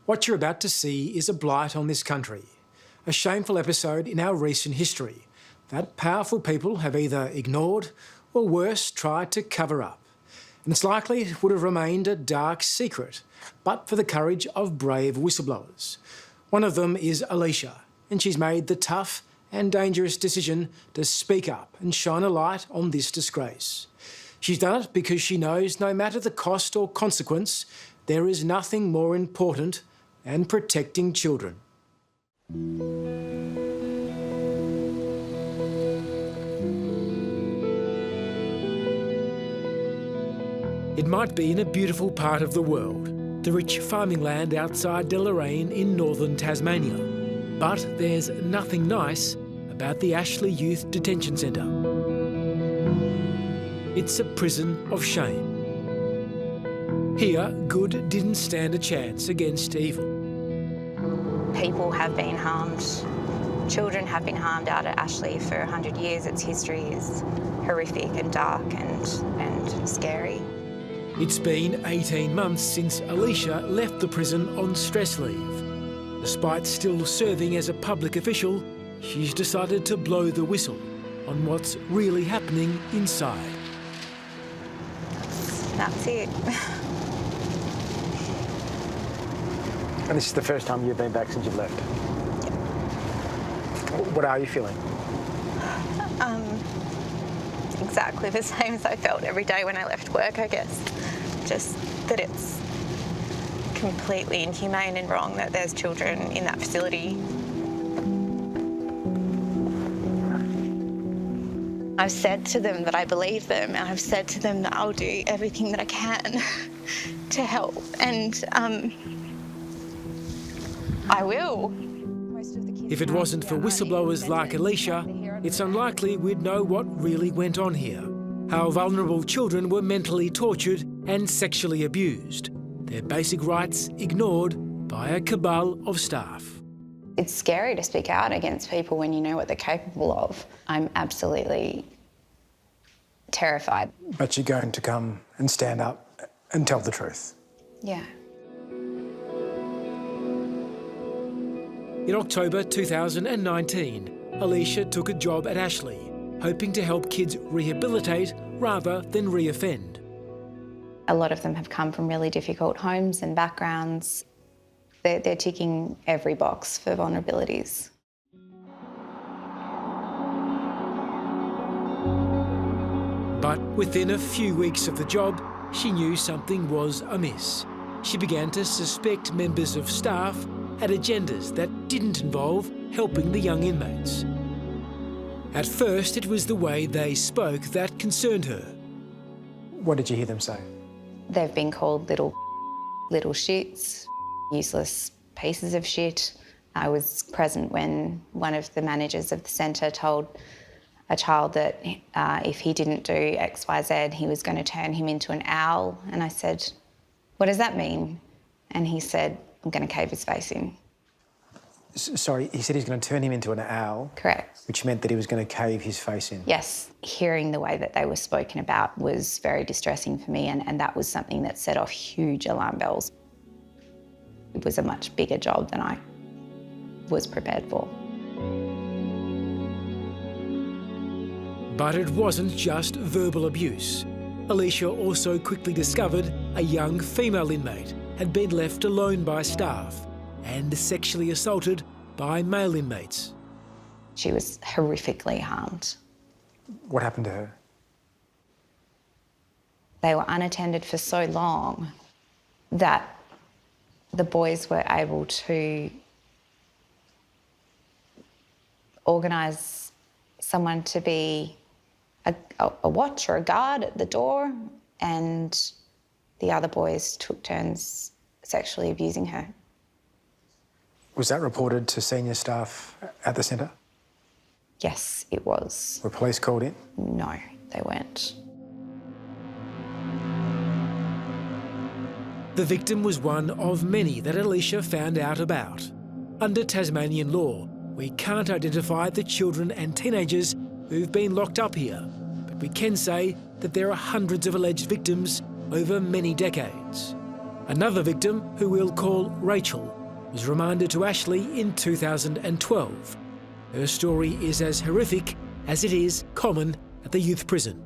What you're about to see is a blight on this country, a shameful episode in our recent history that powerful people have either ignored or worse, tried to cover up. And it's likely it would have remained a dark secret, but for the courage of brave whistleblowers. One of them is Alysha, and she's made the tough and dangerous decision to speak up and shine a light on this disgrace. She's done it because she knows no matter the cost or consequence, there is nothing more important than protecting children. It might be in a beautiful part of the world, the rich farming land outside Deloraine in northern Tasmania. But there's nothing nice about the Ashley Youth Detention Centre. It's a prison of shame. Here, good didn't stand a chance against evil. People have been harmed. Children have been harmed out at Ashley for 100 years. Its history is horrific and dark and scary. It's been 18 months since Alysha left the prison on stress leave. Despite still serving as a public official, she's decided to blow the whistle on what's really happening inside. That's it. And this is the first time you've been back since you've left? Yep. What are you feeling? Exactly the same as I felt every day when I left work, I guess. Just that it's completely inhumane and wrong that there's children in that facility. I've said to them that I believe them, and I've said to them that I'll do everything that I can to help, and I will. If it wasn't for whistleblowers like Alysha, it's unlikely we'd know what really went on here. How vulnerable children were mentally tortured and sexually abused, their basic rights ignored by a cabal of staff. It's scary to speak out against people when you know what they're capable of. I'm absolutely terrified. But you're going to come and stand up and tell the truth? Yeah. In October 2019, Alysha took a job at Ashley, hoping to help kids rehabilitate rather than reoffend. A lot of them have come from really difficult homes and backgrounds. They're ticking every box for vulnerabilities. But within a few weeks of the job, she knew something was amiss. She began to suspect members of staff had agendas that didn't involve helping the young inmates. At first, it was the way they spoke that concerned her. What did you hear them say? They've been called little shits, useless pieces of shit. I was present when one of the managers of the centre told a child that if he didn't do X, Y, Z, he was going to turn him into an owl. And I said, "What does that mean?" And he said, "I'm going to cave his face in." Sorry, he said he's going to turn him into an owl? Correct. Which meant that he was going to cave his face in? Yes. Hearing the way that they were spoken about was very distressing for me, and that was something that set off huge alarm bells. It was a much bigger job than I was prepared for. But it wasn't just verbal abuse. Alysha also quickly discovered a young female inmate had been left alone by staff and sexually assaulted by male inmates. She was horrifically harmed. What happened to her? They were unattended for so long that the boys were able to organise someone to be a watch or a guard at the door, and the other boys took turns sexually abusing her. Was that reported to senior staff at the centre? Yes, it was. Were police called in? No, they weren't. The victim was one of many that Alysha found out about. Under Tasmanian law, we can't identify the children and teenagers who've been locked up here, but we can say that there are hundreds of alleged victims over many decades. Another victim, who we'll call Rachel, was remanded to Ashley in 2012. Her story is as horrific as it is common at the youth prison.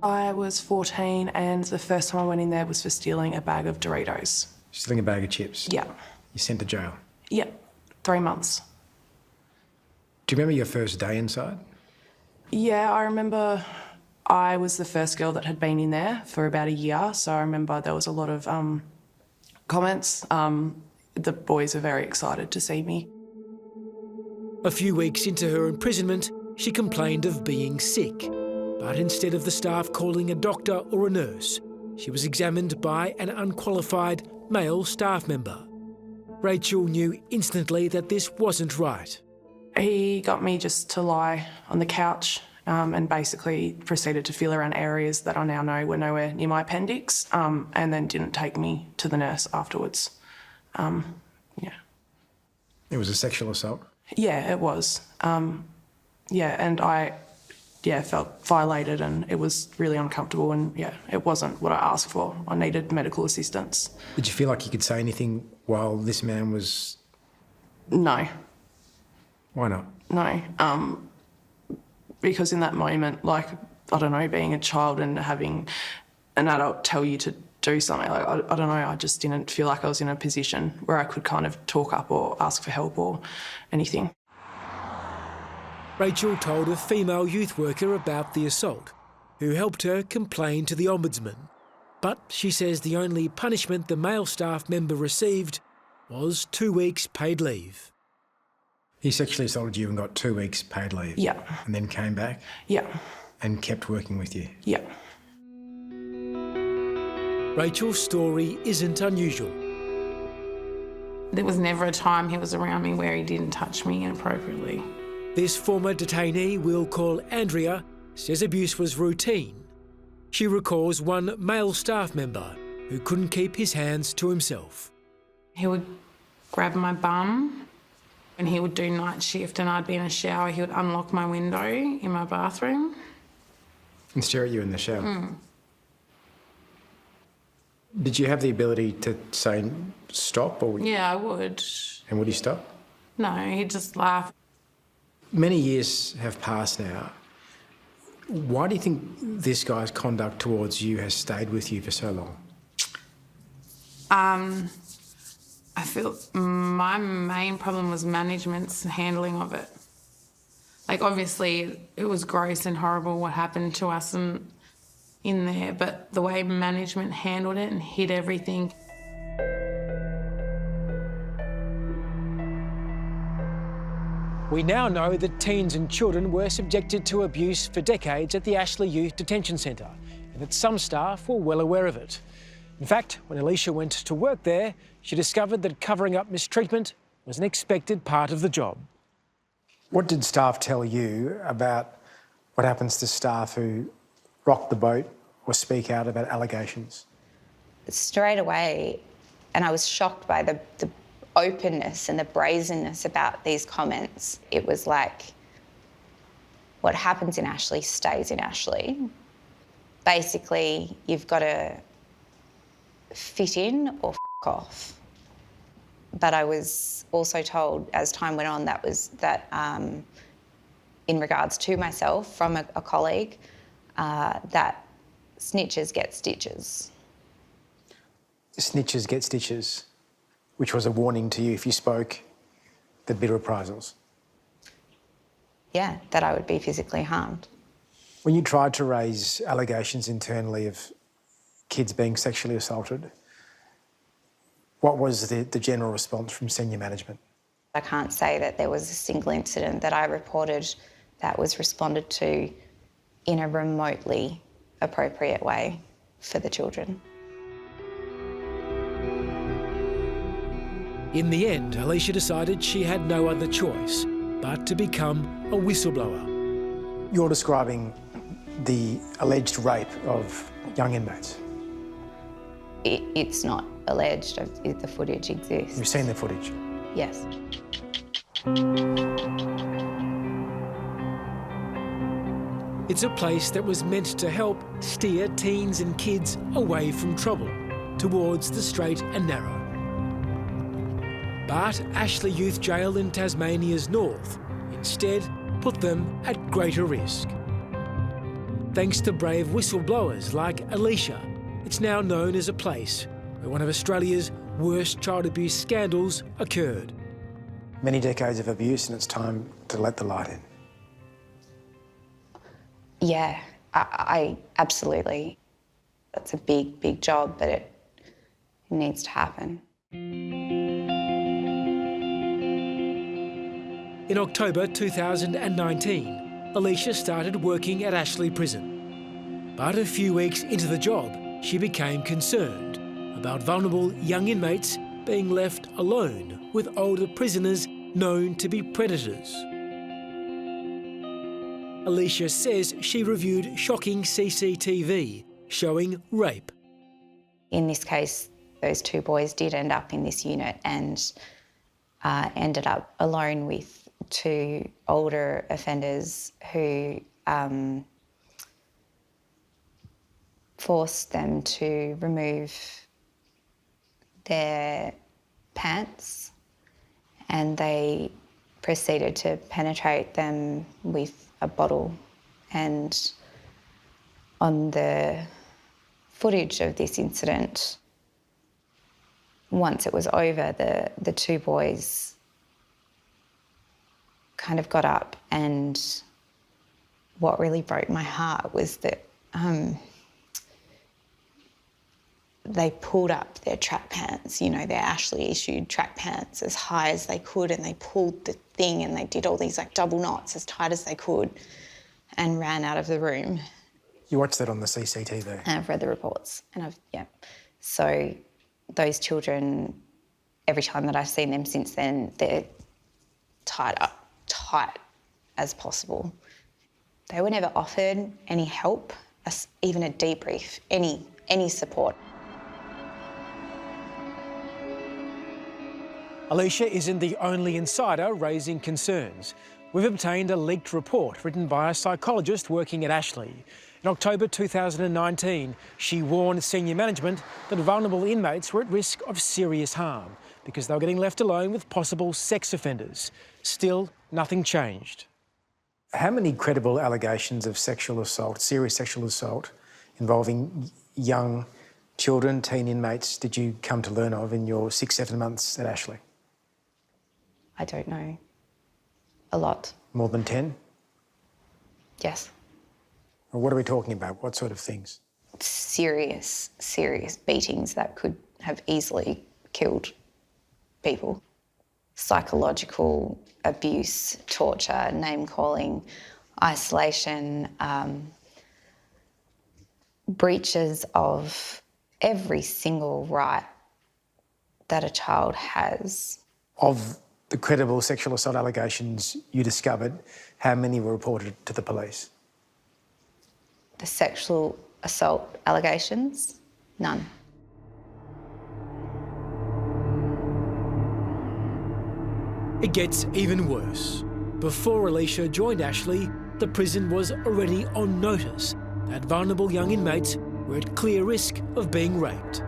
I was 14 and the first time I went in there was for stealing a bag of Doritos. Stealing a bag of chips? Yeah. You sent to jail? Yeah, 3 months. Do you remember your first day inside? Yeah, I remember I was the first girl that had been in there for about a year, so I remember there was a lot of comments. The boys were very excited to see me. A few weeks into her imprisonment, she complained of being sick. But instead of the staff calling a doctor or a nurse, she was examined by an unqualified male staff member. Rachel knew instantly that this wasn't right. He got me just to lie on the couch and basically proceeded to feel around areas that I now know were nowhere near my appendix, and then didn't take me to the nurse afterwards. Yeah. It was a sexual assault? Yeah, it was. Yeah, and I felt violated and it was really uncomfortable and, yeah, it wasn't what I asked for. I needed medical assistance. Did you feel like you could say anything while this man was... No. Why not? No. Because in that moment, like, I don't know, being a child and having an adult tell you to do something, like, I don't know, I just didn't feel like I was in a position where I could kind of talk up or ask for help or anything. Rachel told a female youth worker about the assault, who helped her complain to the Ombudsman. But she says the only punishment the male staff member received was 2 weeks paid leave. He sexually assaulted you and got 2 weeks paid leave? Yeah. And then came back? Yeah. And kept working with you? Yeah. Rachel's story isn't unusual. There was never a time he was around me where he didn't touch me inappropriately. This former detainee we'll call Andrea says abuse was routine. She recalls one male staff member who couldn't keep his hands to himself. He would grab my bum and he would do night shift and I'd be in a shower. He would unlock my window in my bathroom. And stare at you in the shower? Did you have the ability to say stop? Or... Yeah, I would. And would he stop? No, he'd just laugh. Many years have passed now. Why do you think this guy's conduct towards you has stayed with you for so long? I feel my main problem was management's handling of it. Like, obviously, it was gross and horrible what happened to us in there, but the way management handled it and hid everything. We now know that teens and children were subjected to abuse for decades at the Ashley Youth Detention Centre, and that some staff were well aware of it. In fact, when Alysha went to work there, she discovered that covering up mistreatment was an expected part of the job. What did staff tell you about what happens to staff who rock the boat or speak out about allegations? Straight away, and I was shocked by the openness and the brazenness about these comments. It was like, what happens in Ashley stays in Ashley. Basically, you've got to fit in or f*** off. But I was also told, as time went on, that in regards to myself from a colleague, that snitches get stitches. Snitches get stitches, which was a warning to you if you spoke, there'd be reprisals. Yeah, that I would be physically harmed. When you tried to raise allegations internally of kids being sexually assaulted, what was the general response from senior management? I can't say that there was a single incident that I reported that was responded to in a remotely appropriate way for the children. In the end, Alysha decided she had no other choice but to become a whistleblower. You're describing the alleged rape of young inmates. It's not alleged, the footage exists. You've seen the footage? Yes. It's a place that was meant to help steer teens and kids away from trouble. towards the straight and narrow. But Ashley Youth Jail in Tasmania's north instead put them at greater risk. Thanks to brave whistleblowers like Alysha, it's now known as a place where one of Australia's worst child abuse scandals occurred. Many decades of abuse, and it's time to let the light in. Yeah, I absolutely. That's a big, big job, but it needs to happen. In October 2019, Alysha started working at Ashley Prison. But a few weeks into the job, she became concerned about vulnerable young inmates being left alone with older prisoners known to be predators. Alysha says she reviewed shocking CCTV showing rape. In this case, those two boys did end up in this unit and ended up alone with two older offenders who forced them to remove their pants, and they proceeded to penetrate them with a bottle. And on the footage of this incident, once it was over, the two boys kind of got up, and what really broke my heart was that they pulled up their track pants, you know, their Ashley issued track pants, as high as they could, and they pulled the thing and they did all these like double knots as tight as they could and ran out of the room. You watched that on the CCTV? And I've read the reports, and So those children, every time that I've seen them since then, they're tied up, tight as possible. They were never offered any help, even a debrief, any support. Alysha isn't the only insider raising concerns. We've obtained a leaked report written by a psychologist working at Ashley. In October 2019, she warned senior management that vulnerable inmates were at risk of serious harm because they were getting left alone with possible sex offenders. Still, nothing changed. How many credible allegations of sexual assault, serious sexual assault, involving young children, teen inmates, did you come to learn of in your 6-7 months at Ashley? I don't know. A lot. More than 10? Yes. Well, what are we talking about? What sort of things? Serious beatings that could have easily killed people. Psychological abuse, torture, name-calling, isolation, breaches of every single right that a child has. Of the credible sexual assault allegations you discovered, how many were reported to the police? The sexual assault allegations? None. It gets even worse. Before Alysha joined Ashley, the prison was already on notice that vulnerable young inmates were at clear risk of being raped.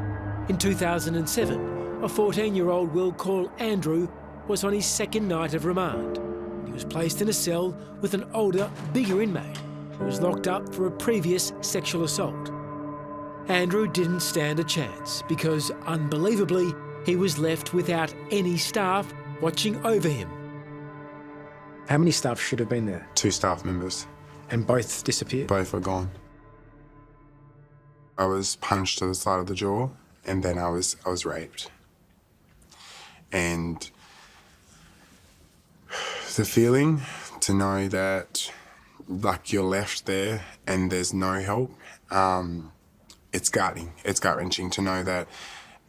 In 2007, a 14-year-old Will called Andrew was on his second night of remand. He was placed in a cell with an older, bigger inmate who was locked up for a previous sexual assault. Andrew didn't stand a chance because, unbelievably, he was left without any staff watching over him. How many staff should have been there? 2 staff members. And both disappeared? Both were gone. I was punched to the side of the jaw, and then I was raped. And the feeling to know that, like, you're left there and there's no help, it's gutting. It's gut-wrenching to know that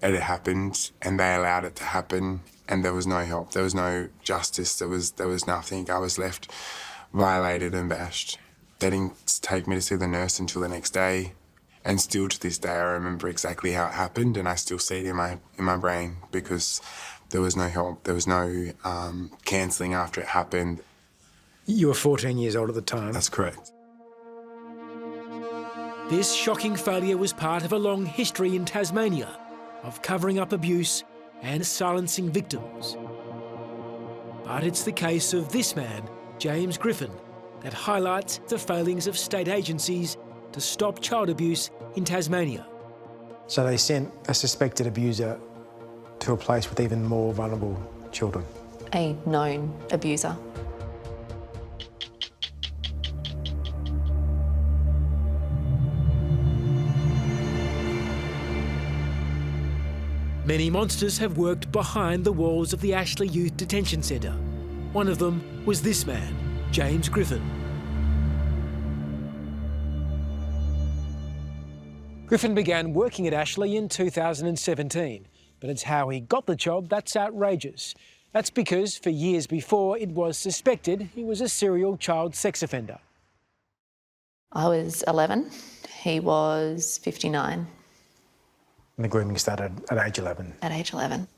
it had happened and they allowed it to happen and there was no help. There was no justice. There was nothing. I was left violated and bashed. They didn't take me to see the nurse until the next day. And still to this day, I remember exactly how it happened, and I still see it in my brain because there was no help. There was no cancelling after it happened. You were 14 years old at the time. That's correct. This shocking failure was part of a long history in Tasmania of covering up abuse and silencing victims. But it's the case of this man, James Griffin, that highlights the failings of state agencies to stop child abuse in Tasmania. So they sent a suspected abuser to a place with even more vulnerable children. A known abuser. Many monsters have worked behind the walls of the Ashley Youth Detention Centre. One of them was this man, James Griffin. Griffin began working at Ashley in 2017, but it's how he got the job that's outrageous. That's because for years before, it was suspected he was a serial child sex offender. I was 11, he was 59. And the grooming started at age 11. At age 11.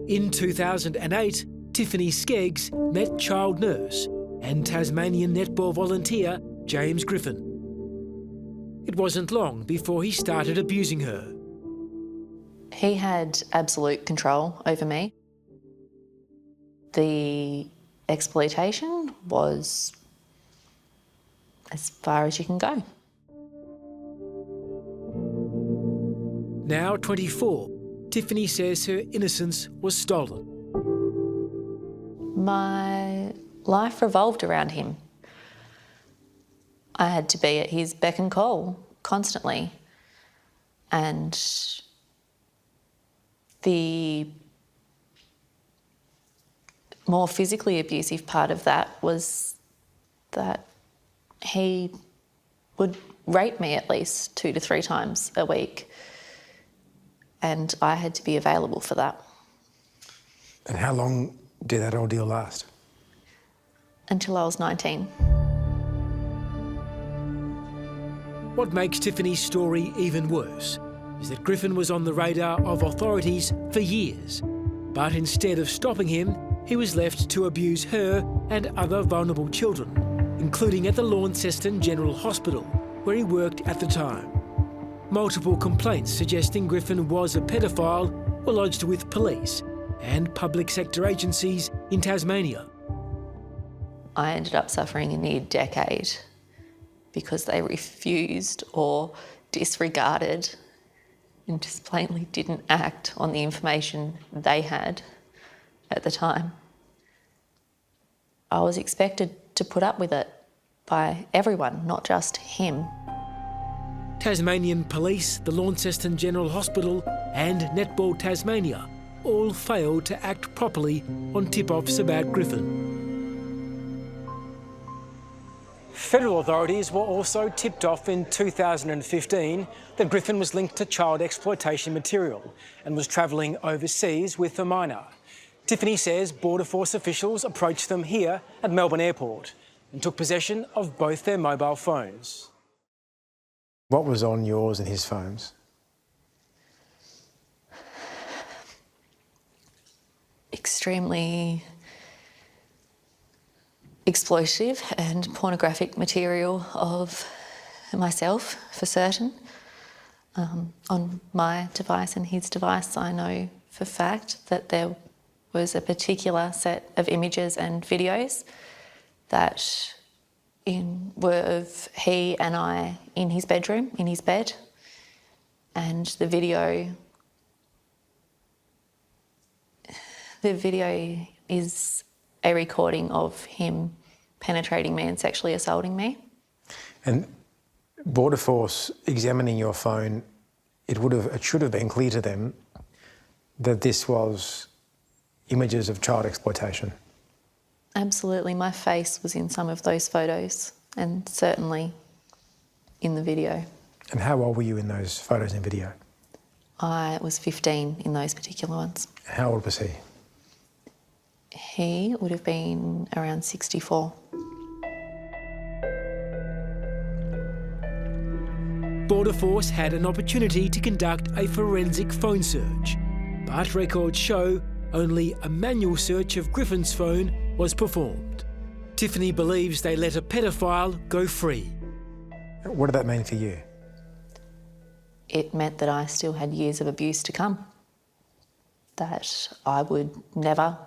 In 2008, Tiffany Skeggs met child nurse and Tasmanian netball volunteer James Griffin. It wasn't long before he started abusing her. He had absolute control over me. The exploitation was as far as you can go. Now 24, Tiffany says her innocence was stolen. My life revolved around him. I had to be at his beck and call constantly. And the more physically abusive part of that was that he would rape me at least 2 to 3 times a week. And I had to be available for that. And how long did that ordeal last? Until I was 19. What makes Tiffany's story even worse is that Griffin was on the radar of authorities for years. But instead of stopping him, he was left to abuse her and other vulnerable children, including at the Launceston General Hospital, where he worked at the time. Multiple complaints suggesting Griffin was a pedophile were lodged with police and public sector agencies in Tasmania. I ended up suffering a near decade because they refused or disregarded and just plainly didn't act on the information they had at the time. I was expected to put up with it by everyone, not just him. Tasmanian Police, the Launceston General Hospital and Netball Tasmania all failed to act properly on tip-offs about Griffin. Federal authorities were also tipped off in 2015 that Griffin was linked to child exploitation material and was travelling overseas with a minor. Tiffany says Border Force officials approached them here at Melbourne Airport and took possession of both their mobile phones. What was on yours and his phones? Extremely exploitive and pornographic material of myself, for certain. On my device and his device, I know for fact that there was a particular set of images and videos that were of he and I in his bedroom, in his bed, and the video is a recording of him penetrating me and sexually assaulting me. And Border Force examining your phone, it should have been clear to them that this was images of child exploitation. Absolutely. My face was in some of those photos and certainly in the video. And how old were you in those photos and video? I was 15 in those particular ones. How old was he? He would have been around 64. Border Force had an opportunity to conduct a forensic phone search, but records show only a manual search of Griffin's phone was performed. Tiffany believes they let a pedophile go free. What did that mean for you? it meant that I still had years of abuse to come, that I would never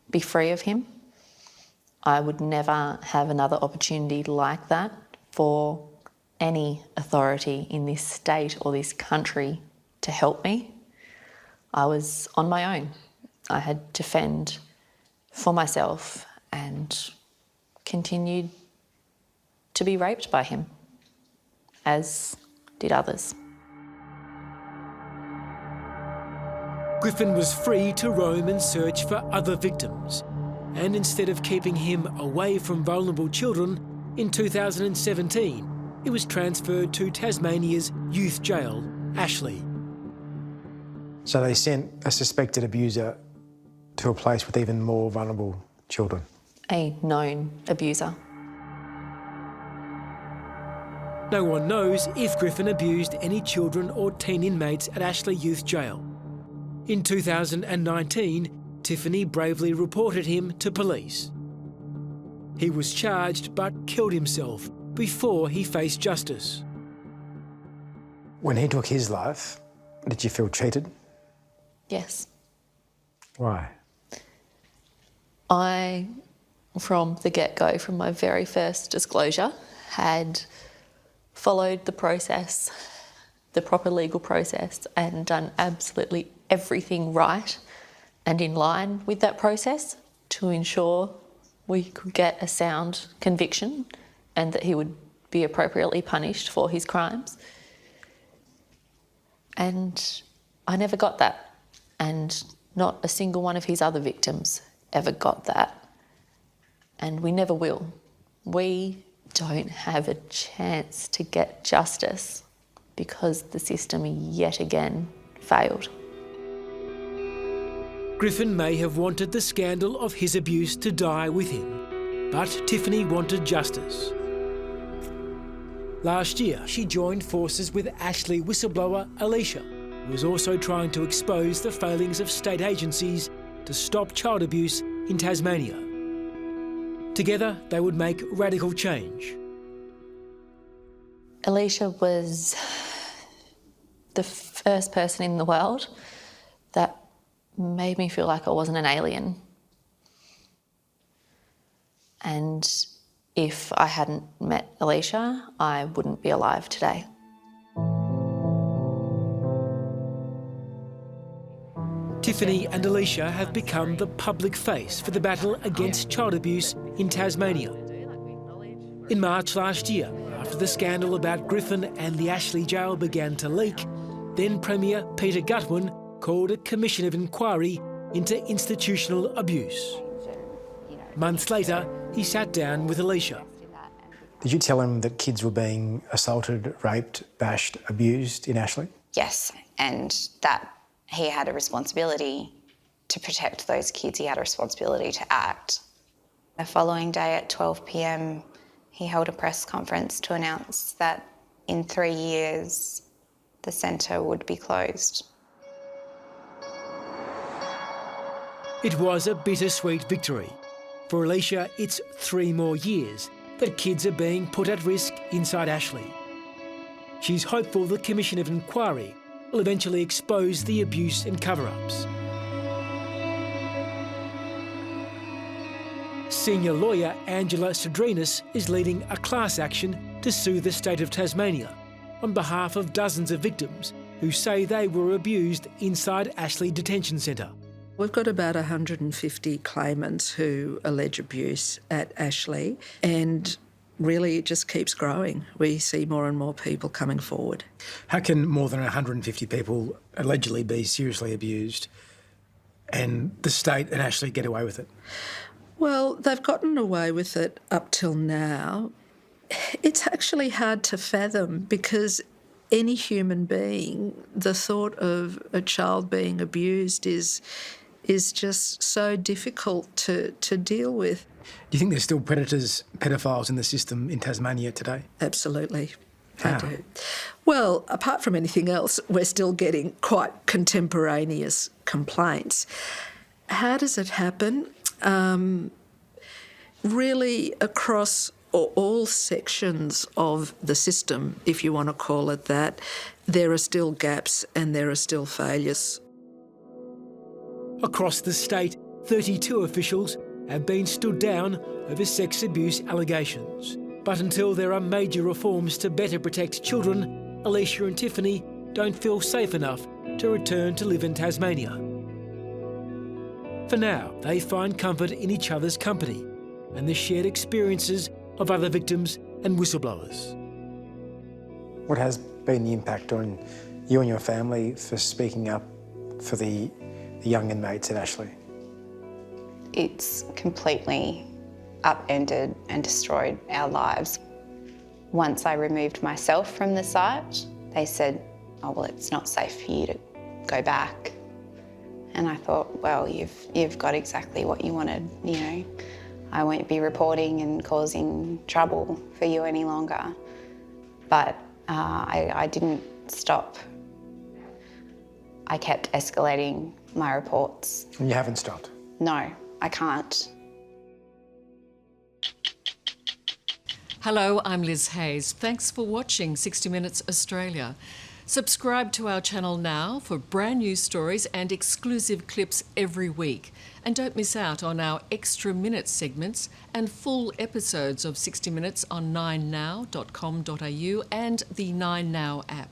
be free of him. I would never have another opportunity like that for any authority in this state or this country to help me. I was on my own. I had to fend for myself and continued to be raped by him, as did others. Griffin was free to roam and search for other victims. And instead of keeping him away from vulnerable children, in 2017, he was transferred to Tasmania's youth jail, Ashley. So they sent a suspected abuser to a place with even more vulnerable children. A known abuser. No one knows if Griffin abused any children or teen inmates at Ashley Youth Jail. In 2019, Tiffany bravely reported him to police. He was charged but killed himself before he faced justice. When he took his life, did you feel cheated? Yes. Why? I, from the get-go, from my very first disclosure, had followed the process, the proper legal process, and done absolutely everything right and in line with that process to ensure we could get a sound conviction and that he would be appropriately punished for his crimes. And I never got that. And not a single one of his other victims ever got that. And we never will. We don't have a chance to get justice because the system yet again failed. Griffin may have wanted the scandal of his abuse to die with him, but Tiffany wanted justice. Last year, she joined forces with Ashley whistleblower Alysha, who was also trying to expose the failings of state agencies to stop child abuse in Tasmania. Together, they would make radical change. Alysha was the first person in the world that made me feel like I wasn't an alien. And if I hadn't met Alysha, I wouldn't be alive today. Tiffany and Alysha have become the public face for the battle against child abuse in Tasmania. In March last year, after the scandal about Griffin and the Ashley jail began to leak, then Premier Peter Gutwein called a commission of inquiry into institutional abuse. Months later, he sat down with Alysha. Did you tell him that kids were being assaulted, raped, bashed, abused in Ashley? Yes, and that he had a responsibility to protect those kids. He had a responsibility to act. The following day at 12 p.m, he held a press conference to announce that in 3 years, the centre would be closed. It was a bittersweet victory. For Alysha, it's 3 more years that kids are being put at risk inside Ashley. She's hopeful the Commission of Inquiry will eventually expose the abuse and cover-ups. Senior lawyer Angela Cedrinis is leading a class action to sue the state of Tasmania on behalf of dozens of victims who say they were abused inside Ashley Detention Centre. We've got about 150 claimants who allege abuse at Ashley, and really it just keeps growing. We see more and more people coming forward. How can more than 150 people allegedly be seriously abused and the state and Ashley get away with it? Well, they've gotten away with it up till now. It's actually hard to fathom because any human being, the thought of a child being abused is just so difficult to deal with. Do you think there's still predators, pedophiles in the system in Tasmania today? Absolutely. How? I do. Well, apart from anything else, we're still getting quite contemporaneous complaints. How does it happen? Really across all sections of the system, if you want to call it that, there are still gaps and there are still failures. Across the state, 32 officials have been stood down over sex abuse allegations. But until there are major reforms to better protect children, Alysha and Tiffany don't feel safe enough to return to live in Tasmania. For now, they find comfort in each other's company and the shared experiences of other victims and whistleblowers. What has been the impact on you and your family for speaking up for the young inmates at Ashley? It's completely upended and destroyed our lives. Once I removed myself from the site, they said, oh, well, it's not safe for you to go back. And I thought, well, you've got exactly what you wanted, you know. I won't be reporting and causing trouble for you any longer. But I didn't stop. I kept escalating my reports. And you haven't stopped? No, I can't. Hello, I'm Liz Hayes. Thanks for watching 60 Minutes Australia. Subscribe to our channel now for brand new stories and exclusive clips every week. And don't miss out on our extra minute segments and full episodes of 60 Minutes on 9now.com.au and the 9Now app.